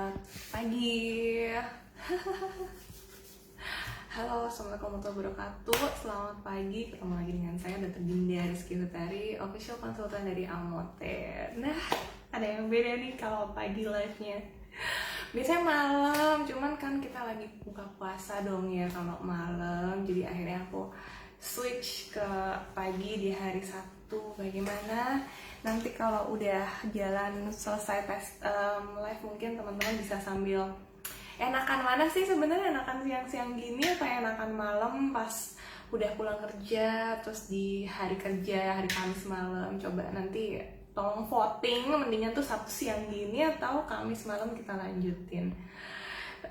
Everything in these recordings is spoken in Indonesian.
Selamat pagi. Halo, assalamualaikum warahmatullahi wabarakatuh. Selamat pagi, ketemu lagi dengan saya Dr. Dinda Rizky Hutari, official konsultan dari Almote. Nah, ada yang beda nih kalau pagi live-nya. Biasanya malam, cuman kan kita lagi buka puasa dong ya kalau malam. Jadi akhirnya aku switch ke pagi di hari Sabtu. Bagaimana? Nanti kalau udah jalan selesai tes live mungkin teman-teman bisa sambil enakan mana sih sebenarnya, enakan siang-siang gini atau enakan malam pas udah pulang kerja terus di hari kerja hari Kamis malam. Coba nanti tolong voting, mendingan tuh Sabtu siang gini atau Kamis malam kita lanjutin.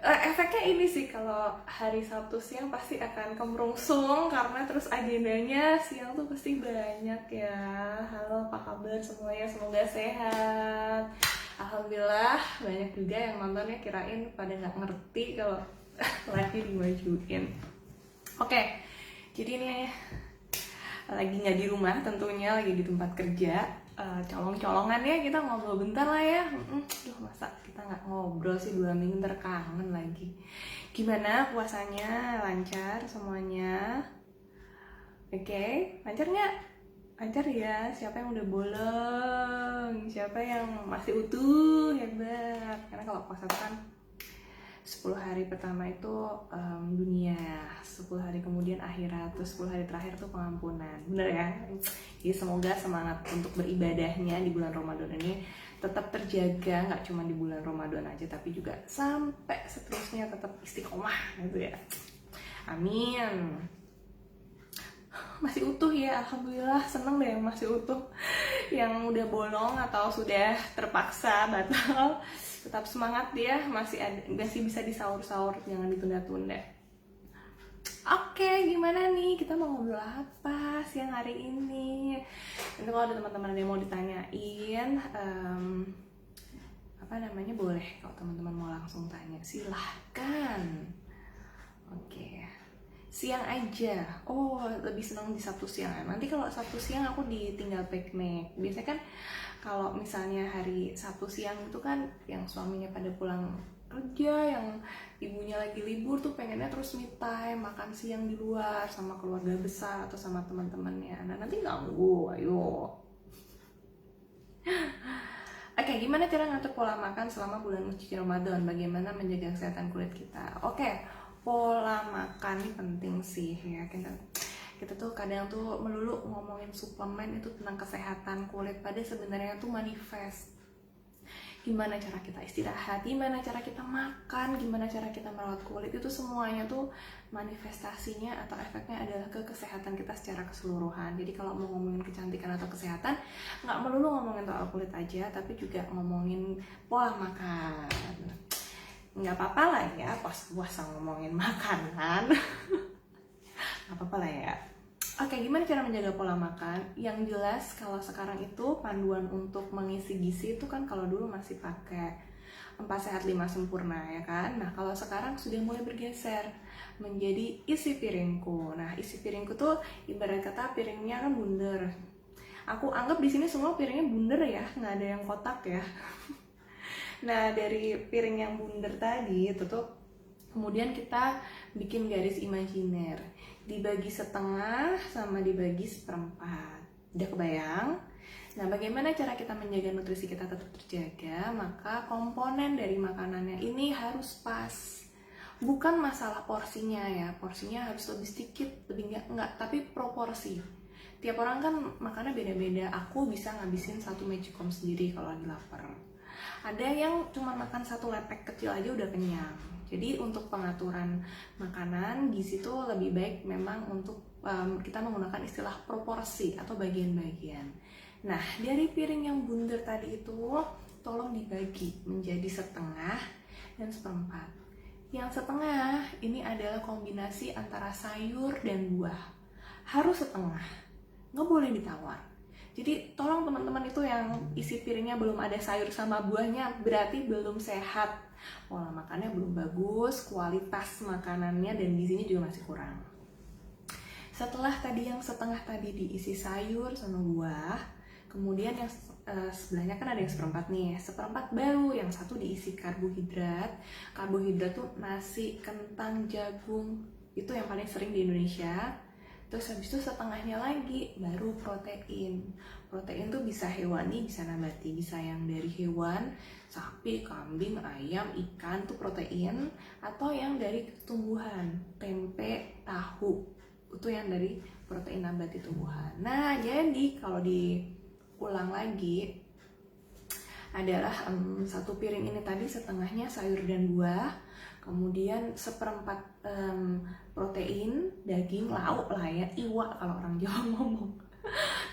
Efeknya ini sih, kalau hari Sabtu siang pasti akan kemerungsung karena terus agendanya siang tuh pasti banyak ya. Halo, apa kabar semuanya? Semoga sehat. Alhamdulillah banyak juga yang nontonnya kirain pada nggak ngerti kalau live-nya dimajuin. Oke, jadi ini lagi nggak di rumah tentunya, lagi di tempat kerja. Colong-colongan ya, kita ngobrol bentar lah ya. Duh, masa kita nggak ngobrol sih 2 minggu, terkangen lagi. Gimana puasanya? Lancar semuanya? Oke, lancar nggak? Lancar ya. Siapa yang udah bolong? Siapa yang masih utuh? Hebat. Karena kalau puasa itu kan 10 hari pertama itu dunia, 10 hari kemudian akhirat, terus 10 hari terakhir tuh pengampunan. Bener ya? Jadi semoga semangat untuk beribadahnya di bulan Ramadan ini tetap terjaga, nggak cuma di bulan Ramadan aja, tapi juga sampai seterusnya tetap istiqomah gitu ya. Amin. Masih utuh ya, alhamdulillah, seneng deh yang masih utuh. Yang udah bolong atau sudah terpaksa batal, tetap semangat ya, masih bisa disaur-saur, jangan ditunda-tunda. Oke, gimana nih, kita mau ngobrol apa siang hari ini? Nanti kalau ada teman-teman yang mau ditanyain boleh, kalau teman-teman mau langsung tanya silahkan. Oke, siang aja. Oh, lebih senang di Sabtu siang. Nanti kalau Sabtu siang aku ditinggal piknik. Biasanya kan kalau misalnya hari Sabtu siang itu kan yang suaminya pada pulang kerja, yang ibunya lagi libur tuh pengennya terus me time, makan siang di luar sama keluarga besar atau sama teman-temannya. Nah, nanti ganggu, ayo. Oke, gimana cara ngatur pola makan selama bulan suci Ramadan? Bagaimana menjaga kesehatan kulit kita? Oke, pola makan ini penting sih ya. Kita tuh kadang tuh melulu ngomongin suplemen itu tentang kesehatan kulit, pada sebenarnya tuh manifest. Gimana cara kita istirahat, gimana cara kita makan, gimana cara kita merawat kulit, itu semuanya tuh manifestasinya atau efeknya adalah ke kesehatan kita secara keseluruhan. Jadi kalau mau ngomongin kecantikan atau kesehatan, nggak melulu ngomongin soal kulit aja, tapi juga ngomongin pola makan. Nggak apa-apa lah ya pas puasa ngomongin makanan. Nggak apa-apa lah ya. Oke, gimana cara menjaga pola makan? Yang jelas kalau sekarang itu panduan untuk mengisi gizi itu kan kalau dulu masih pakai 4 sehat 5 sempurna ya kan. Nah, kalau sekarang sudah mulai bergeser menjadi isi piringku. Nah, isi piringku tuh ibarat kata piringnya kan bundar. Aku anggap di sini semua piringnya bundar ya, nggak ada yang kotak ya. Nah, dari piring yang bundar tadi itu tuh kemudian kita bikin garis imajiner, dibagi setengah sama dibagi seperempat. Udah kebayang? Nah, bagaimana cara kita menjaga nutrisi kita tetap terjaga? Maka komponen dari makanannya ini harus pas. Bukan masalah porsinya ya, porsinya harus lebih sedikit, lebih enggak, tapi proporsi. Tiap orang kan makannya beda-beda. Aku bisa ngabisin 1 magicom sendiri kalau lagi lapar. Ada yang cuma makan 1 lepek kecil aja udah kenyang. Jadi untuk pengaturan makanan gizi itu lebih baik memang untuk kita menggunakan istilah proporsi atau bagian-bagian. Nah, dari piring yang bundar tadi itu tolong dibagi menjadi setengah dan seperempat. Yang setengah ini adalah kombinasi antara sayur dan buah. Harus setengah, nggak boleh ditawar. Jadi tolong teman-teman itu yang isi piringnya belum ada sayur sama buahnya, berarti belum sehat. Pola makannya belum bagus, kualitas makanannya dan gizinya juga masih kurang. Setelah tadi yang setengah tadi diisi sayur sama buah, Kemudian yang sebelahnya kan ada yang seperempat nih, seperempat baru, yang satu diisi karbohidrat. Karbohidrat tuh nasi, kentang, jagung, itu yang paling sering di Indonesia. Terus habis itu setengahnya lagi baru protein. Protein tuh bisa hewani, bisa nabati, bisa yang dari hewan, sapi, kambing, ayam, ikan tuh protein, atau yang dari tumbuhan, tempe, tahu, itu yang dari protein nabati tumbuhan. Nah, jadi kalau diulang lagi adalah satu piring ini tadi setengahnya sayur dan buah, kemudian seperempat protein, daging, lauk lah ya, iwa kalau orang Jawa ngomong.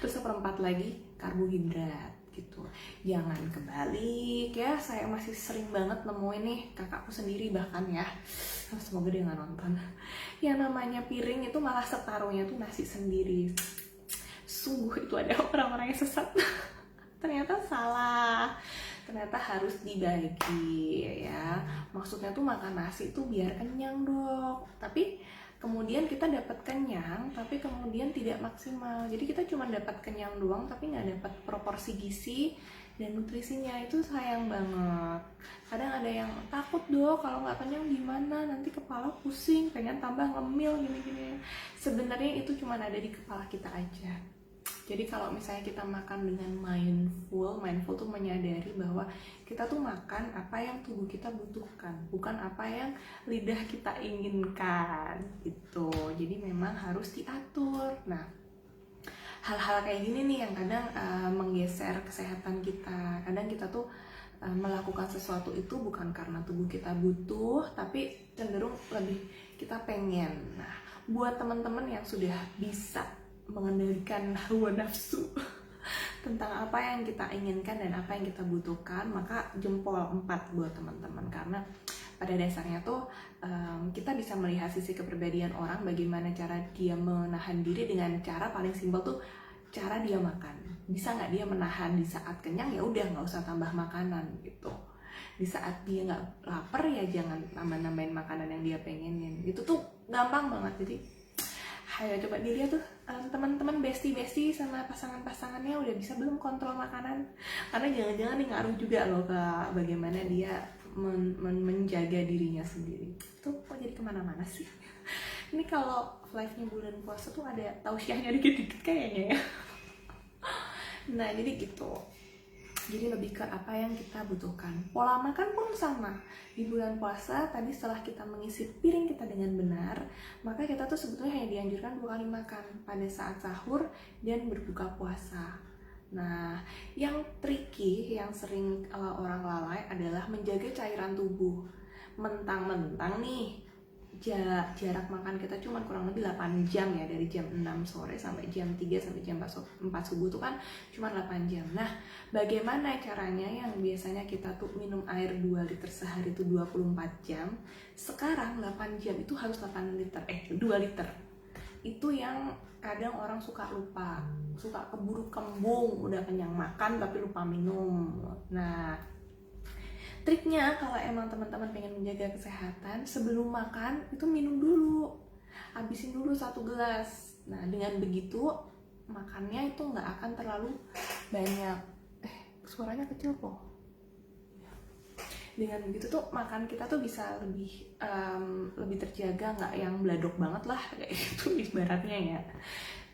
Terus seperempat lagi karbohidrat gitu. Jangan kebalik ya, saya masih sering banget nemuin nih kakakku sendiri bahkan ya, semoga dia nggak nonton, yang namanya piring itu malah separuhnya tuh nasi sendiri. Sungguh itu ada orang-orang yang sesat. Ternyata salah, ternyata harus dibagi ya. Maksudnya tuh makan nasi tuh biar kenyang dok, tapi kemudian kita dapat kenyang tapi kemudian tidak maksimal. Jadi kita cuma dapat kenyang doang tapi nggak dapat proporsi gizi dan nutrisinya. Itu sayang banget. Kadang ada yang takut dok kalau nggak kenyang gimana, nanti kepala pusing, pengen tambah ngemil gini-gini. Sebenarnya itu cuma ada di kepala kita aja. Jadi kalau misalnya kita makan dengan mindful tuh menyadari bahwa kita tuh makan apa yang tubuh kita butuhkan, bukan apa yang lidah kita inginkan gitu. Jadi memang harus diatur. Nah, hal-hal kayak gini nih yang kadang menggeser kesehatan kita. Kadang kita tuh melakukan sesuatu itu bukan karena tubuh kita butuh, tapi cenderung lebih kita pengen. Nah, buat teman-teman yang sudah bisa mengendalikan hawa nafsu tentang apa yang kita inginkan dan apa yang kita butuhkan, maka jempol 4 buat teman-teman. Karena pada dasarnya tuh kita bisa melihat sisi kepribadian orang, bagaimana cara dia menahan diri dengan cara paling simpel tuh cara dia makan. Bisa nggak dia menahan di saat kenyang, ya udah nggak usah tambah makanan gitu. Di saat dia nggak lapar ya jangan nambahin makanan yang dia pengenin. Itu tuh gampang banget. Jadi ayo coba dilihat tuh teman-teman bestie sama pasangannya udah bisa belum kontrol makanan. Karena jangan-jangan nih ngaruh juga loh ke bagaimana dia menjaga dirinya sendiri. Tuh kok jadi kemana-mana sih. Ini kalau live-nya bulan puasa tuh ada tausiahnya dikit-dikit kayaknya ya. Nah jadi gitu. Jadi lebih ke apa yang kita butuhkan. Pola makan pun sama. Di bulan puasa tadi setelah kita mengisi piring kita dengan benar, maka kita tuh sebetulnya hanya dianjurkan 2 kali makan, pada saat sahur dan berbuka puasa. Nah, yang tricky, yang sering orang lalai adalah menjaga cairan tubuh. Mentang-mentang nih jarak makan kita cuma kurang lebih 8 jam ya, dari jam 6 sore sampai jam 3 sampai jam 4 subuh itu kan cuma 8 jam. Nah, bagaimana caranya yang biasanya kita tuh minum air 2 liter sehari itu 24 jam, sekarang 8 jam itu harus 2 liter. Itu yang kadang orang suka lupa, suka keburu kembung, udah kenyang makan tapi lupa minum. Nah, triknya kalau emang teman-teman pengen menjaga kesehatan, sebelum makan itu minum dulu, habisin dulu 1 gelas. Nah dengan begitu makannya itu nggak akan terlalu banyak. Suaranya kecil kok. Dengan begitu tuh makan kita tuh bisa lebih terjaga, nggak yang bladok banget lah kayak itu ibaratnya ya.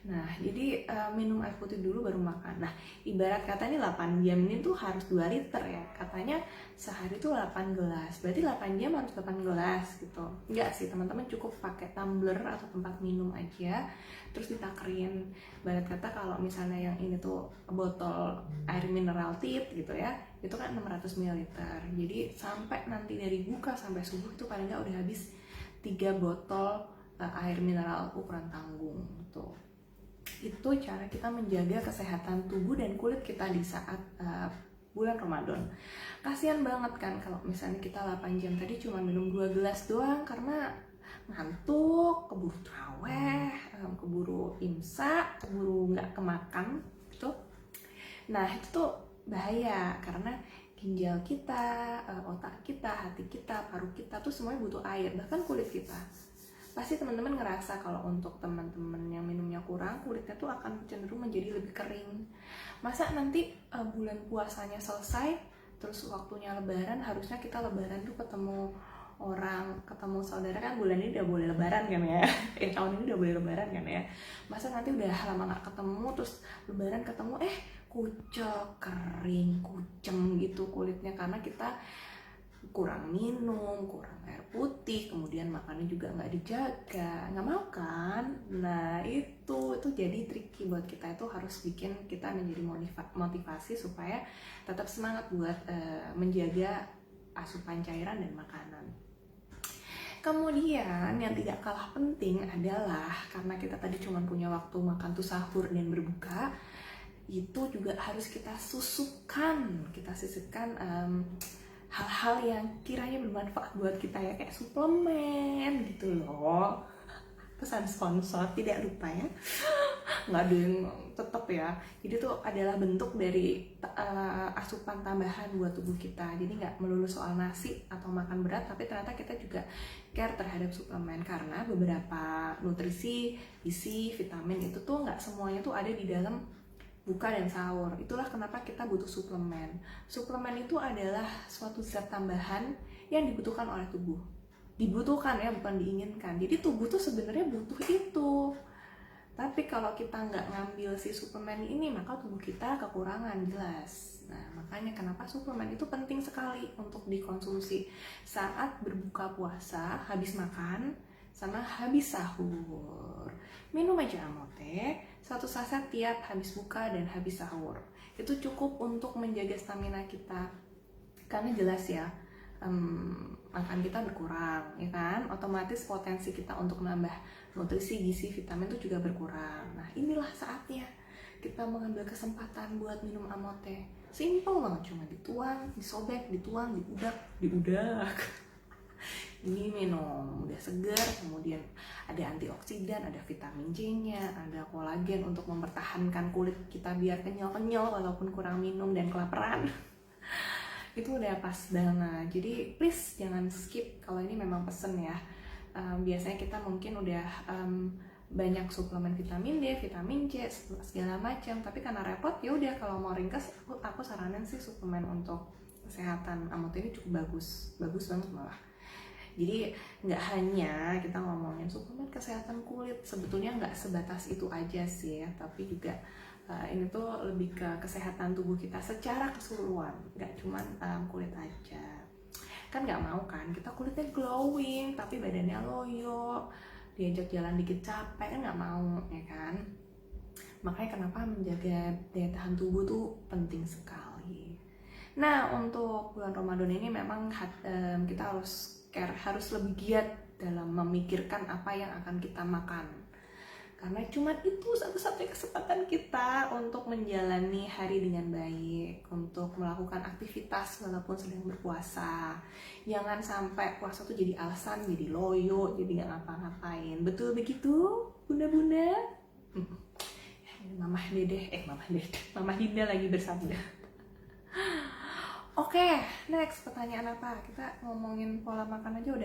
Nah, jadi minum air putih dulu baru makan. Nah, ibarat katanya 8 jam ini tuh harus 2 liter ya. Katanya sehari tuh 8 gelas. Berarti 8 jam harus 8 gelas gitu. Enggak sih, teman-teman cukup pakai tumbler atau tempat minum aja. Terus ditakerin. Ibarat kata kalau misalnya yang ini tuh botol air mineral tit gitu ya, itu kan 600 ml. Jadi sampai nanti dari buka sampai subuh itu paling nggak udah habis 3 botol air mineral ukuran tanggung tuh. Itu cara kita menjaga kesehatan tubuh dan kulit kita di saat bulan Ramadan. Kasian banget kan kalau misalnya kita 8 jam tadi cuma minum 2 gelas doang karena ngantuk, keburu traweh, keburu imsak, keburu nggak kemakan gitu. Nah itu tuh bahaya karena ginjal kita, otak kita, hati kita, paru kita tuh semuanya butuh air, bahkan kulit kita. pasti teman-teman ngerasa kalau untuk teman-teman yang minumnya kurang, kulitnya tuh akan cenderung menjadi lebih kering. Masa nanti bulan puasanya selesai, terus waktunya lebaran, harusnya kita lebaran tuh ketemu orang, ketemu saudara, kan bulan ini udah boleh lebaran kan ya, tahun ini udah boleh lebaran kan ya. Masa nanti udah lama gak ketemu, terus lebaran ketemu kucel, kering, kuceng gitu kulitnya, karena kita kurang minum, kurang air putih, kemudian makannya juga nggak dijaga, nggak mau kan? Nah itu jadi tricky buat kita, itu harus bikin kita menjadi motivasi supaya tetap semangat buat menjaga asupan cairan dan makanan. Kemudian yang tidak kalah penting adalah karena kita tadi cuma punya waktu makan tuh sahur dan berbuka, itu juga harus kita sisipkan hal-hal yang kiranya bermanfaat buat kita ya, kayak suplemen gitu loh. Pesan sponsor tidak lupa ya, nggak ada yang tetap ya. Jadi tuh adalah bentuk dari asupan tambahan buat tubuh kita. Jadi nggak melulu soal nasi atau makan berat, tapi ternyata kita juga care terhadap suplemen, karena beberapa nutrisi, gizi, vitamin itu tuh nggak semuanya tuh ada di dalam buka dan sahur. Itulah kenapa kita butuh suplemen. Suplemen itu adalah suatu zat tambahan yang dibutuhkan oleh tubuh. Dibutuhkan ya, bukan diinginkan. Jadi tubuh tuh sebenarnya butuh itu. Tapi kalau kita nggak ngambil si suplemen ini, maka tubuh kita kekurangan jelas. Nah, makanya kenapa suplemen itu penting sekali untuk dikonsumsi saat berbuka puasa, habis makan, sama habis sahur. Minum aja amote, 1 saset tiap habis buka dan habis sahur. Itu cukup untuk menjaga stamina kita. Karena jelas ya, makan kita berkurang, ya kan? Otomatis potensi kita untuk nambah nutrisi, gizi, vitamin itu juga berkurang. Nah, inilah saatnya kita mengambil kesempatan buat minum amote. Simple banget, cuma dituang, disobek, dituang, diudak. Ini minum, udah segar, kemudian ada antioksidan, ada vitamin C-nya, ada kolagen untuk mempertahankan kulit kita biar kenyal-kenyal walaupun kurang minum dan kelaparan. Itu udah pas banget. Jadi please jangan skip kalau ini memang pesen ya. Biasanya kita mungkin udah banyak suplemen vitamin D, vitamin C, segala macam, tapi karena repot ya udah, kalau mau ringkas aku saranin sih suplemen untuk kesehatan amote ini cukup bagus banget malah. Jadi nggak hanya kita ngomongin suplemen kesehatan kulit, sebetulnya nggak sebatas itu aja sih ya, tapi juga ini tuh lebih ke kesehatan tubuh kita secara keseluruhan, nggak cuma kulit aja. Kan nggak mau kan kita kulitnya glowing tapi badannya loyo, diajak jalan dikit capek, kan nggak mau ya kan. Makanya kenapa menjaga daya tahan tubuh tuh penting sekali. Nah, untuk bulan Ramadan ini memang kita harus lebih giat dalam memikirkan apa yang akan kita makan, karena cuma itu satu-satunya kesempatan kita untuk menjalani hari dengan baik, untuk melakukan aktivitas walaupun sedang berpuasa. Jangan sampai puasa tuh jadi alasan, jadi loyo, jadi nggak ngapa-ngapain. Betul begitu, bunda-bunda? Mama Dinda lagi bersabda. Oke, next pertanyaan apa? Kita ngomongin pola makan aja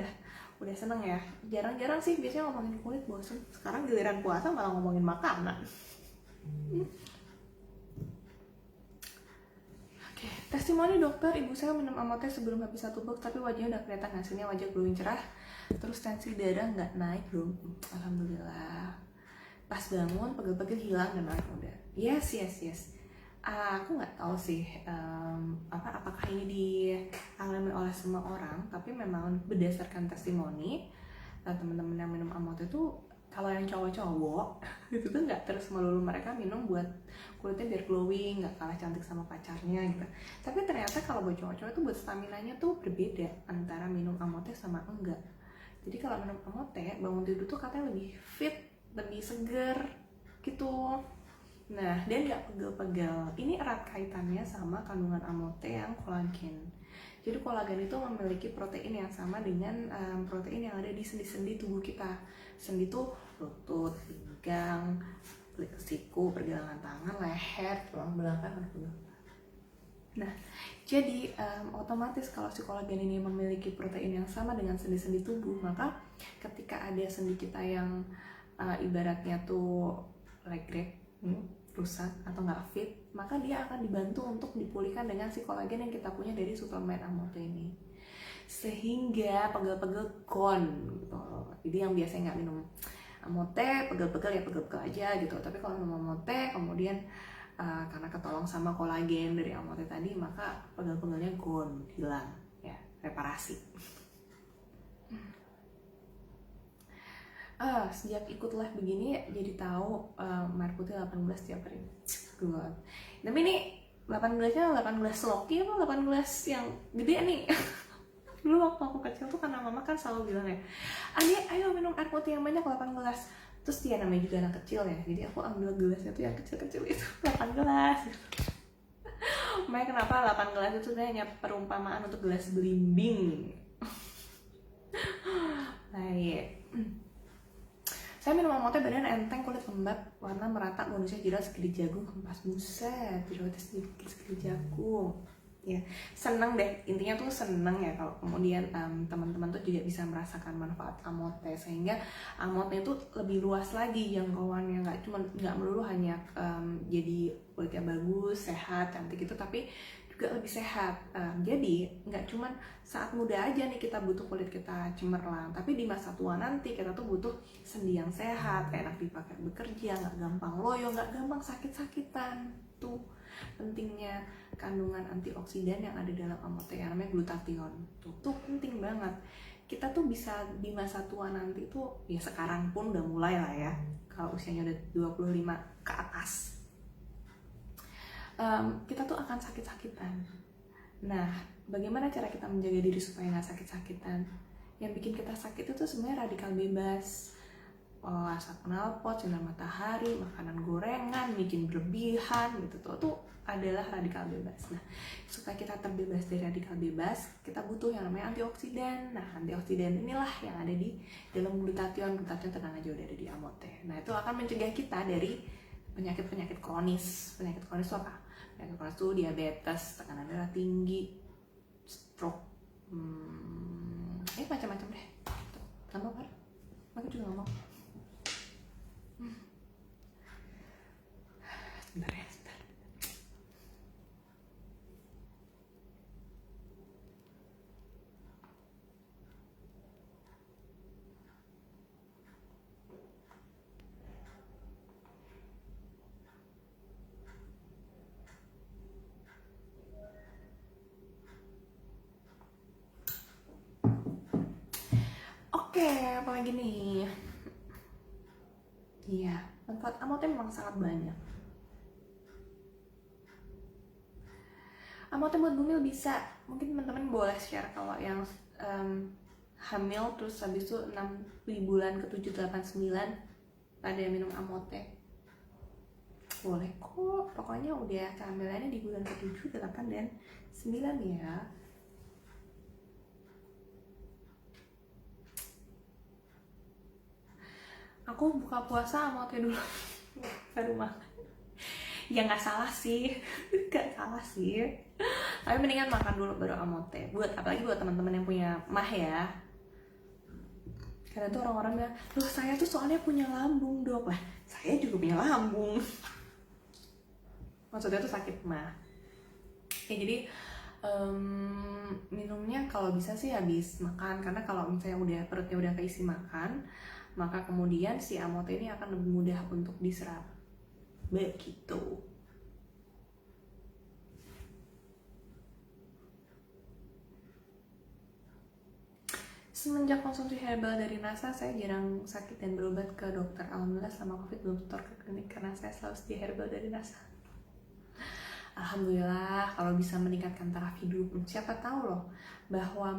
udah seneng ya. Jarang-jarang sih biasanya ngomongin kulit, bosen. Sekarang giliran puasa malah ngomongin makanan. Oke, testimoni dokter, ibu saya minum amote sebelum habis 1 box, tapi wajahnya udah kelihatan hasilnya, wajah glowing cerah. Terus tensi darah nggak naik belum? Alhamdulillah. Pas bangun pegel-pegel hilang dan naik udah. Yes. Aku nggak tahu sih apakah ini dialami oleh semua orang, tapi memang berdasarkan testimoni teman-teman yang minum amote itu, kalau yang cowok-cowok itu tuh nggak terus melulu mereka minum buat kulitnya biar glowing, nggak kalah cantik sama pacarnya gitu. Tapi ternyata kalau buat cowok-cowok itu buat staminanya tuh berbeda antara minum amote sama enggak. Jadi kalau minum amote bangun tidur tuh katanya lebih fit, lebih seger gitu. Nah, dan nggak pegel-pegel. Ini erat kaitannya sama kandungan amote yang kolagen. Jadi kolagen itu memiliki protein yang sama dengan protein yang ada di sendi-sendi tubuh kita. Sendi itu lutut, pinggang, siku, pergelangan tangan, leher, tulang belakang, Nah, jadi otomatis kalau si kolagen ini memiliki protein yang sama dengan sendi-sendi tubuh, maka ketika ada sendi kita yang ibaratnya tuh legrek, rusak atau nggak fit, maka dia akan dibantu untuk dipulihkan dengan si kolagen yang kita punya dari suplemen Amote ini, sehingga pegel-pegel gone gitu. Jadi yang biasanya nggak minum Amote, pegel-pegel ya pegel-pegel aja gitu, tapi kalau minum Amote kemudian karena ketolong sama kolagen dari Amote tadi, maka pegel-pegelnya gone, hilang ya, reparasi. Sejak ikut live begini jadi tahu air putih 18 tiap hari. Good. Tapi ini 18-nya 18 Loki apa 18 yang gede nih? Dulu waktu aku kecil tuh karena mama kan selalu bilang ya, "Adik, ayo minum air putih yang banyak 18." Terus dia namanya juga anak kecil ya, jadi aku ambil gelasnya tuh yang kecil-kecil itu 8 gelas. Makanya kenapa 8 gelas itu sebenarnya hanya perumpamaan untuk gelas belimbing. Baik. Saya minum Amote badan enteng, kulit lembab, warna merata, bonusnya jelas segede jagung, kempas, buset, jerawatnya sedikit segede jagung. Ya, seneng deh, intinya tuh seneng ya kalau kemudian teman-teman tuh juga bisa merasakan manfaat Amote, sehingga Amote itu lebih luas lagi jangkauannya, nggak melulu hanya jadi kulitnya bagus, sehat, cantik gitu, tapi juga lebih sehat. Jadi nggak cuman saat muda aja nih kita butuh kulit kita cemerlang, tapi di masa tua nanti kita tuh butuh sendi yang sehat, enak dipakai bekerja, nggak gampang loyo, nggak gampang sakit-sakitan. Tuh pentingnya kandungan antioksidan yang ada dalam Amote yang namanya glutathione. Tuh penting banget. Kita tuh bisa di masa tua nanti tuh, ya sekarang pun udah mulai lah ya, kalau usianya udah 25 ke atas, kita tuh akan sakit-sakitan. Nah, bagaimana cara kita menjaga diri supaya nggak sakit-sakitan? Yang bikin kita sakit itu sebenarnya radikal bebas, asap knalpot, sinar matahari, makanan gorengan, micin berlebihan gitu tuh adalah radikal bebas. Nah, supaya kita terbebas dari radikal bebas, kita butuh yang namanya antioksidan. Nah, antioksidan inilah yang ada di dalam glutathione. Glutathione tenang aja udah ada di Amote. Nah, itu akan mencegah kita dari penyakit-penyakit kronis. Penyakit kronis itu apa? Penyakit kronis itu diabetes, tekanan darah tinggi, stroke, macam-macam deh. Nggak mau kan? Aku juga nggak mau. Sebentar ya, sebentar. Oke, apalagi nih? Iya, manfaat Amote memang sangat banyak. Amote buat bumil bisa, mungkin teman-teman boleh share kalau yang hamil terus habis itu 6 di bulan ke 7, 8, 9 pada minum Amote. Boleh kok, pokoknya udah kehamilannya di bulan ke 7, 8, dan 9 ya. Aku buka puasa Amote dulu baru makan. Ya nggak salah sih, nggak salah sih. Tapi mendingan makan dulu baru Amote. Apalagi buat teman-teman yang punya mah ya. Karena tuh orang-orang bilang, loh saya tuh soalnya punya lambung dok. Lah, saya juga punya lambung. Maksudnya tuh sakit mah. Ya jadi minumnya kalau bisa sih habis makan. Karena kalau misalnya perutnya udah keisi makan, maka kemudian si Amote ini akan lebih mudah untuk diserap. Begitu. Semenjak konsumsi herbal dari NASA, saya jarang sakit dan berobat ke dokter. Alhamdulillah selama COVID belum setor ke klinik karena saya selalu sedia herbal dari NASA. Alhamdulillah kalau bisa meningkatkan taraf hidup. Siapa tahu loh bahwa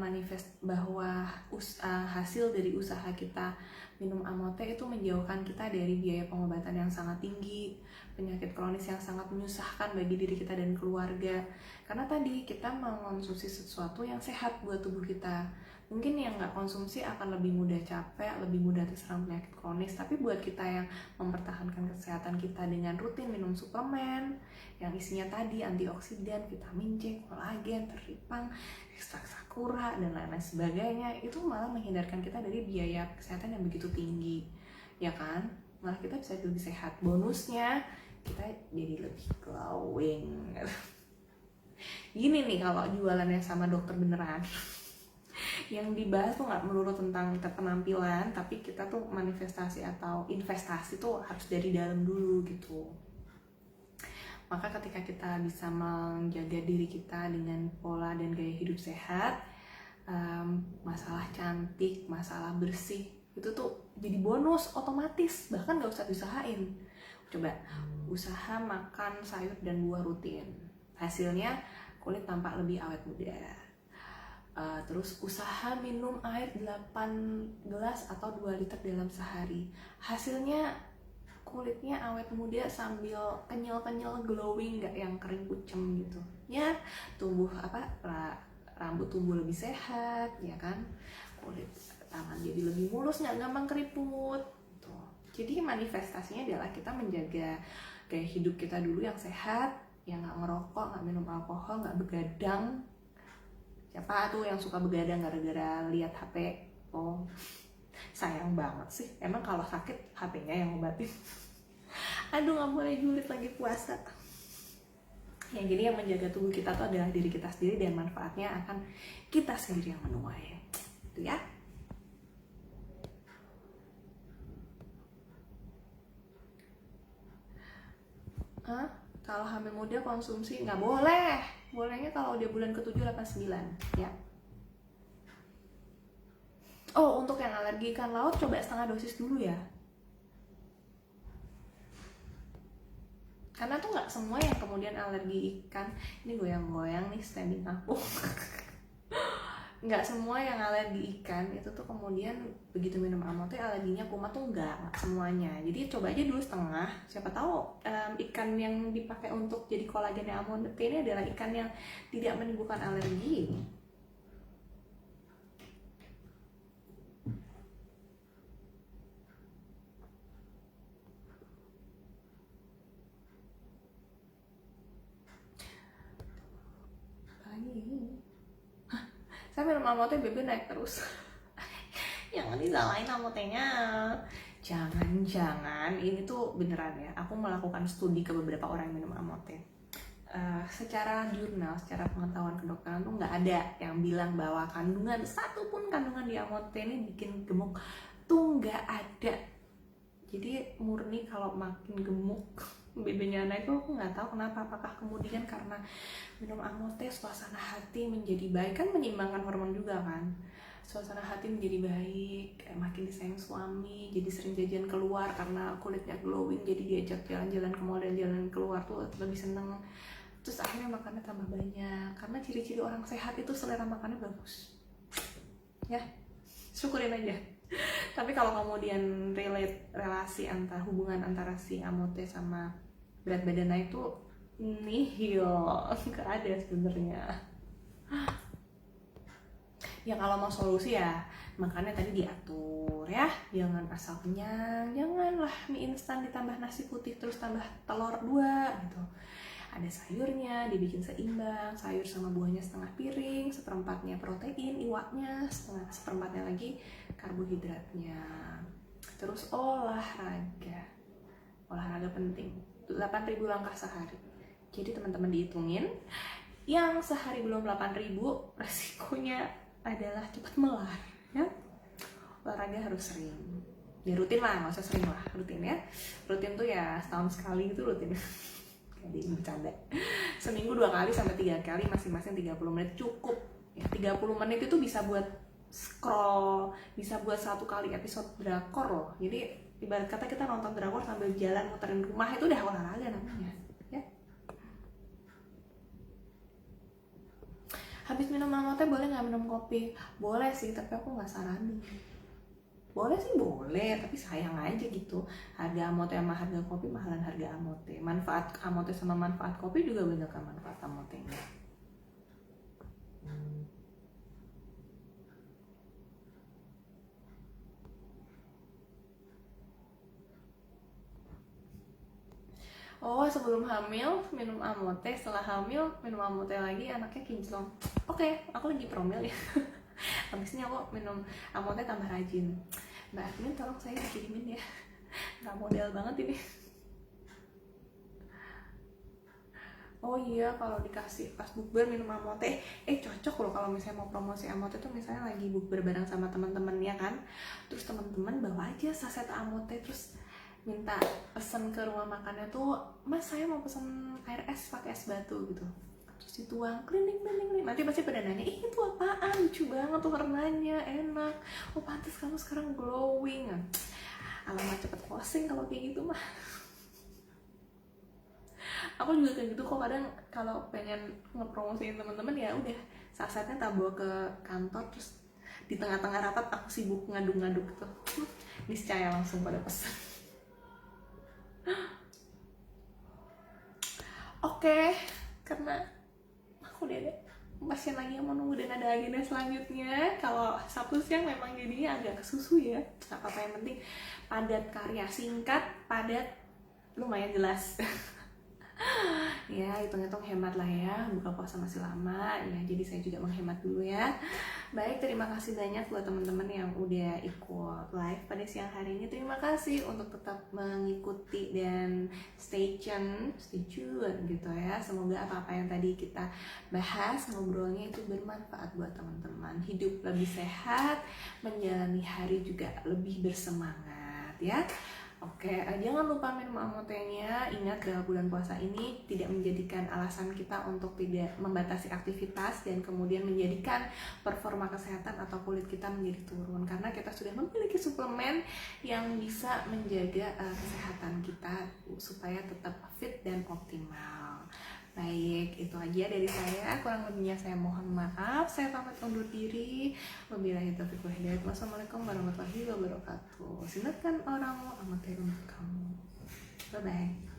hasil dari usaha kita minum Amote itu menjauhkan kita dari biaya pengobatan yang sangat tinggi, penyakit kronis yang sangat menyusahkan bagi diri kita dan keluarga. Karena tadi kita mengonsumsi sesuatu yang sehat buat tubuh kita, Mungkin yang nggak konsumsi akan lebih mudah capek, lebih mudah terserang penyakit kronis. Tapi buat kita yang mempertahankan kesehatan kita dengan rutin minum suplemen yang isinya tadi antioksidan, vitamin C, kolagen, teripang, ekstrak sakura, dan lain-lain sebagainya, itu malah menghindarkan kita dari biaya kesehatan yang begitu tinggi, ya kan? Malah kita bisa lebih sehat. Bonusnya kita jadi lebih glowing. Gini nih kalau jualannya sama dokter beneran, yang dibahas tuh nggak melulu tentang penampilan, tapi kita tuh manifestasi atau investasi tuh harus dari dalam dulu gitu. Maka ketika kita bisa menjaga diri kita dengan pola dan gaya hidup sehat, masalah cantik, masalah bersih itu tuh jadi bonus otomatis, bahkan nggak usah diusahain. Coba usaha makan sayur dan buah rutin, hasilnya kulit tampak lebih awet muda. Terus usaha minum air 8 gelas atau 2 liter dalam sehari, hasilnya kulitnya awet muda sambil kenyal-kenyal glowing, nggak yang kering pucem gitu ya. Tumbuh rambut tumbuh lebih sehat, ya kan, kulit tangan jadi lebih mulus, nggak gampang keriput gitu. Jadi manifestasinya adalah kita menjaga gaya hidup kita dulu yang sehat, yang nggak ngerokok, nggak minum alkohol, nggak begadang. Siapa tuh yang suka begadang gara-gara lihat HP? Oh, sayang banget sih. Emang kalau sakit HP-nya yang ngobatin. Aduh, nggak boleh julid lagi puasa. Ya, jadi yang menjaga tubuh kita tuh adalah diri kita sendiri, dan manfaatnya akan kita sendiri yang menuai. Itu ya. Kalau hamil muda konsumsi nggak boleh. Bolehnya kalau udah bulan ke-7, 8, 9 ya. Oh, untuk yang alergi ikan laut coba setengah dosis dulu ya. Karena tuh nggak semua yang kemudian alergi ikan, ini goyang-goyang nih standing aku. Nggak semua yang alergi ikan itu tuh kemudian begitu minum Amote alerginya kumat tuh nggak semuanya. Jadi coba aja dulu setengah, siapa tahu ikan yang dipakai untuk jadi kolagennya Amote ini adalah ikan yang tidak menimbulkan alergi. Saya minum Amote BB naik terus. Jangan disalahin Amotenya. Jangan ini tuh beneran ya. Aku melakukan studi ke beberapa orang yang minum Amote. Secara jurnal, secara pengetahuan kedokteran tuh nggak ada yang bilang bahwa kandungan satupun kandungan di Amote ini bikin gemuk, tuh nggak ada. Jadi murni kalau makin gemuk BB-nya naik tuh aku nggak tahu kenapa. Apakah kemudian karena minum Amote suasana hati menjadi baik, kan menyeimbangkan hormon juga kan, suasana hati menjadi baik, kayak makin disayang suami, jadi sering jajan keluar karena kulitnya glowing, jadi diajak jalan-jalan ke mall dan jalan keluar tuh lebih seneng. Terus akhirnya makannya tambah banyak, karena ciri-ciri orang sehat itu selera makannya bagus ya, syukurin aja. Tapi kalau kemudian relasi antara hubungan antara si Amote sama berat badan naik tuh nihil, nggak ada sebenarnya. Ya kalau mau solusi ya makannya tadi diatur ya, jangan asal kenyang, janganlah mie instan ditambah nasi putih terus tambah telur 2 gitu. Ada sayurnya, dibikin seimbang, sayur sama buahnya setengah piring, seperempatnya protein, iwaknya, seperempatnya lagi karbohidratnya. Terus olahraga penting, 8.000 langkah sehari. Jadi teman-teman dihitungin, yang sehari belum 8.000 resikonya adalah cepat melar ya. Olahraga harus sering, ya rutin lah, nggak usah sering lah, rutin ya. Rutin tuh ya setahun sekali gitu rutin. Jadi bercanda, seminggu 2 kali sampai 3 kali, masing-masing 30 menit cukup ya. 30 menit itu bisa buat scroll, bisa buat 1 kali episode drakor loh. Jadi ibarat kata kita nonton drakor sambil jalan muterin rumah, itu udah olahraga namanya ya. Habis minum Amote boleh nggak minum kopi? Boleh sih, tapi aku nggak saranin. Boleh sih boleh, tapi sayang aja gitu, harga Amote sama harga kopi mahalan harga Amote. Manfaat Amote sama manfaat kopi juga banyak kan manfaat Amotenya. Oh, sebelum hamil minum amote, setelah hamil minum amote lagi, anaknya kinclong. Oke, aku lagi promil ya. Habis ini aku minum amote tambah rajin. Mbak admin tolong saya dikirimin ya. Nggak model banget ini. Oh iya, kalau dikasih pas bukber minum amote, cocok loh kalau misalnya mau promosi amote tuh, misalnya lagi bukber bareng sama teman-teman ya kan, terus teman-teman bawa aja saset amote, terus minta pesen ke rumah makannya tuh, mas saya mau pesen air es pakai es batu gitu, terus dituang, klinik, nanti pasti pada nanya, ih itu apaan, lucu banget tuh warnanya, enak, oh pantas kamu sekarang glowing. Alamat cepet closing kalau kayak gitu mah. Aku juga kayak gitu kok, kadang kalau pengen ngepromosiin teman-teman ya udah saat-saatnya tak bawa ke kantor, terus di tengah-tengah rapat aku sibuk ngaduk-ngaduk gitu, niscaya langsung pada pesan. Oke, karena aku udah ada pasien lagi yang mau nunggu dan ada agenda selanjutnya. Kalau Sabtu siang memang jadinya agak kesusu ya, gak apa-apa, yang penting padat karya, singkat, padat, lumayan jelas. Ya hitung-hitung hemat lah ya, buka puasa masih lama ya, jadi saya juga menghemat dulu ya. Baik, terima kasih banyak buat teman-teman yang udah ikut live pada siang hari ini. Terima kasih untuk tetap mengikuti dan stay tune gitu ya. Semoga apa-apa yang tadi kita bahas, ngobrolnya itu bermanfaat buat teman-teman, hidup lebih sehat, menjalani hari juga lebih bersemangat ya. Oke, jangan lupa minum amotenya. Ingat bahwa bulan puasa ini tidak menjadikan alasan kita untuk tidak membatasi aktivitas dan kemudian menjadikan performa kesehatan atau kulit kita menjadi turun, karena kita sudah memiliki suplemen yang bisa menjaga kesehatan kita supaya tetap fit dan optimal. Baik, itu aja dari saya. Kurang lebihnya saya mohon maaf. Saya pamit undur diri. Wabillahi taufiq wal hidayah. Wassalamualaikum warahmatullahi wabarakatuh. Sinatkan orangmu amat untuk kamu. Bye bye.